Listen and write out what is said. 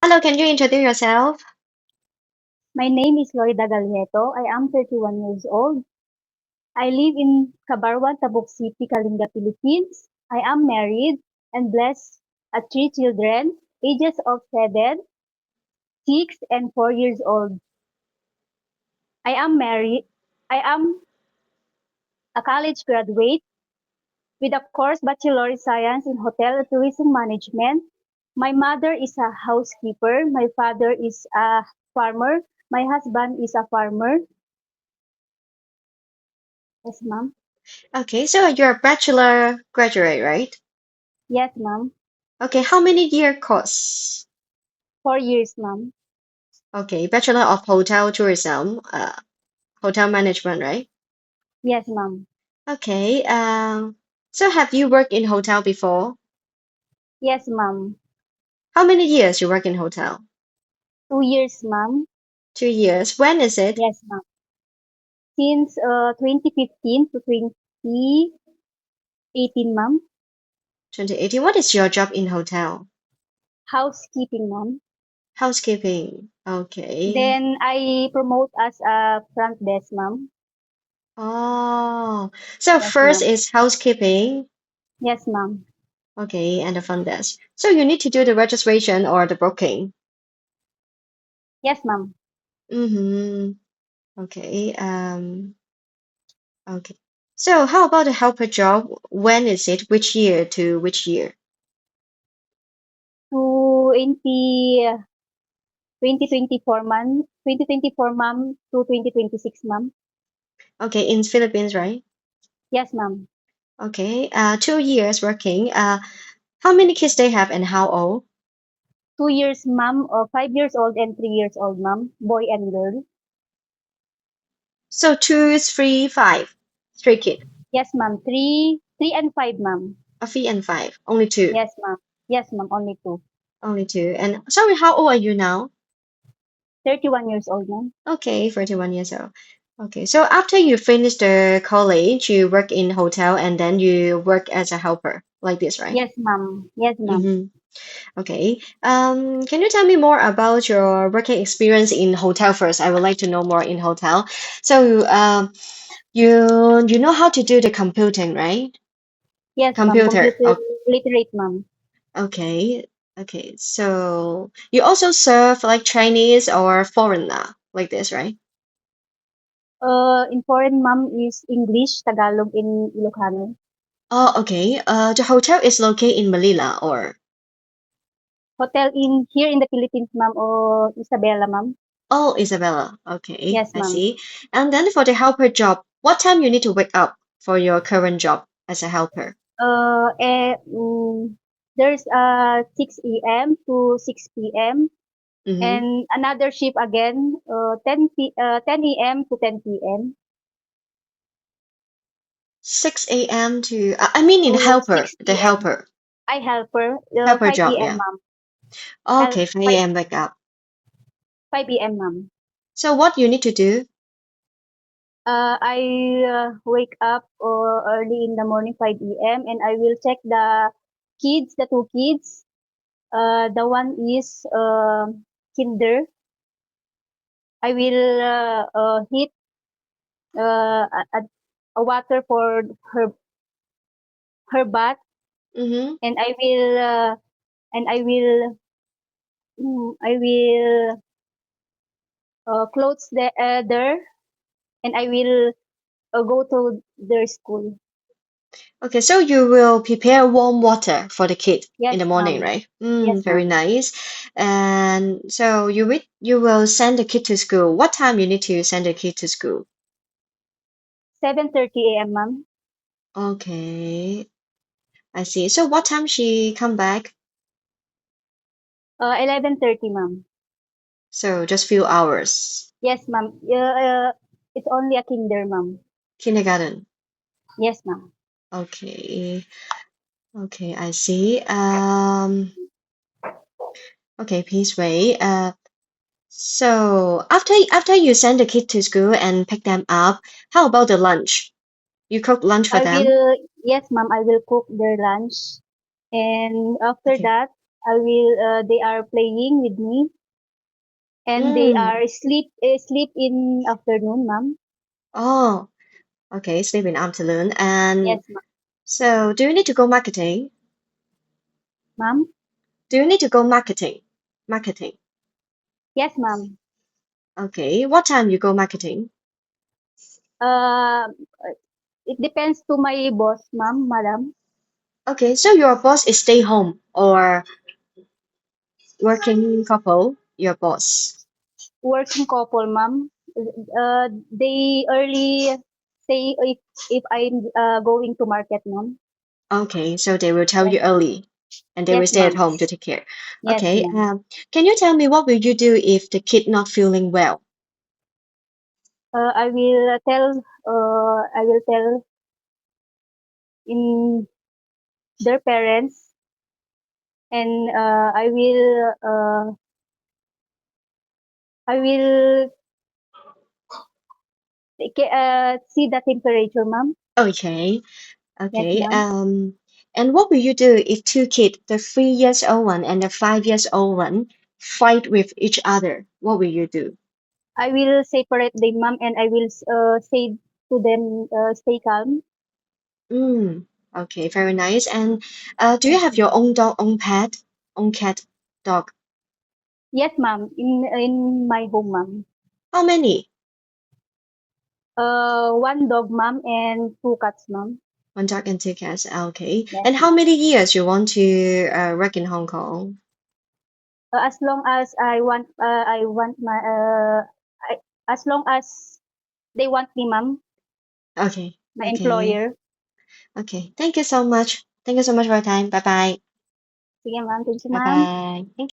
Hello, can you introduce yourself? My name is Florida Galieto. I am 31 years old. I live in Cabarwan, Tabuk City, Kalinga, Philippines. I am married and blessed at three children, ages of 7, 6, and 4 years old. I am married. I am a college graduate with a course Bachelor of Science in Hotel and Tourism Management. My mother is a housekeeper. My father is a farmer. My husband is a farmer. Yes, ma'am. Okay, so you're a bachelor graduate, right? Yes, ma'am. Okay, how many year course? 4 years, ma'am. Okay, Bachelor of Hotel Tourism, hotel management, right? Yes, ma'am. Okay, so have you worked in hotel before? Yes, ma'am. How many years you work in hotel? 2 years, ma'am. 2 years. When is it? Yes, ma'am. Since 2015 to 2018, ma'am. 2018. What is your job in hotel? Housekeeping, ma'am. Housekeeping. Okay. Then I promote as a front desk, ma'am. Oh, so Yes, first ma'am. is housekeeping. Yes, ma'am. Okay, and the front desk. So you need to do the registration or the booking. Yes, ma'am. Mm-hmm. Okay. Okay. So how about the helper job? When is it? Which year to which year? 20, 2024, ma'am. 2024, ma'am, to 2026, ma'am. Okay, in Philippines, right? Yes, ma'am. Okay. 2 years working. How many kids they have and how old? 2 years, ma'am. 5 years old and 3 years old, ma'am. Boy and girl. So two, three, five. Three kids. Yes, ma'am. Three and five, ma'am. Three and five. Only two. Yes, ma'am. Yes, ma'am. Only two. Only two. And sorry, how old are you now? 31 years old, ma'am. Okay, 41 years old. Okay, so after you finish the college, you work in hotel and then you work as a helper, like this, right? Yes, ma'am. Yes, ma'am. Mm-hmm. Okay. Can you tell me more about your working experience in hotel first? I would like to know more in hotel. So, you know how to do the computing, right? Yes, ma'am. Computer. Computer literate, ma'am. Okay. Okay. So you also serve like Chinese or foreigner, like this, right? In foreign, ma'am, is English, Tagalog, in Ilocano. Oh, okay. The hotel is located in Manila or Hotel in here in the Philippines, ma'am, or Isabela, ma'am. oh, Isabella. Okay, Yes, I ma'am. see. And then for the helper job, what time you need to wake up for your current job as a helper? Uh, eh, mm, there's 6 a.m. to 6 p.m. Mm-hmm. and another shift again, 10 a.m. to 10 p.m. 6 a.m. to, I mean in to helper, 6 the p.m. helper, I helper, helper 5 job, p.m., yeah. ma'am. Okay, 5 a.m. wake up. 5 p.m., ma'am. So what you need to do? I wake up early in the morning, 5 a.m., and I will check the two kids. The one is kinder. I will heat a water for her bath, Mm-hmm. and I will clothes there, and I will go to their school. Okay, so you will prepare warm water for the kid in the Yes, morning, ma'am. right? Yes, Very ma'am. nice. And so you will send the kid to school. What time you need to send the kid to school? 7:30 a.m., ma'am. Okay, I see. So what time she come back? 11:30, ma'am. So just few hours. Yes, ma'am. It's only a kinder, ma'am. Kindergarten. Yes, ma'am. Okay. Okay, I see. Okay, please wait. So after you send the kid to school and pick them up, how about the lunch? You cook lunch for I them? will, yes, ma'am. I will cook their lunch, and after Okay. that, They are playing with me, and they Mm. are sleep in afternoon, ma'am. Oh, okay, sleep in afternoon. And Yes, ma'am. so do you need to go marketing? Ma'am. Do you need to go marketing? Marketing. Yes, ma'am. Okay. What time you go marketing? Uh, it depends to my boss, ma'am, madam. Okay, so your boss is stay home or working couple, your boss. Working couple, ma'am. They early say if I'm going to market, ma'am. Okay, so they will tell Yes, you early and they will yes, stay at ma'am. home to take care. Yes, Okay, ma'am. can you tell me what will you do if the kid not feeling well? I will tell in their parents, and I will see the temperature, ma'am. Okay, Yes, okay. ma'am. And what will you do if two kids, the 3 years old one and the 5 years old one, fight with each other? What will you do? I will separate them, ma'am, and I will say to them, stay calm. Mm, okay, very nice. And do you Yes, have ma'am. your own dog, own pet, own cat, dog? Yes, ma'am. In my home, ma'am. How many? One dog, ma'am, and two cats, ma'am. One dog and two cats. Okay. Yes, And how ma'am. many years you want to work in Hong Kong? As long as I want as long as they want me, ma'am, Okay. my Okay. employer. Okay. Thank you so much. Thank you so much for your time. Bye bye. Sige, ma'am. Thank you, Bye ma'am. bye. Thank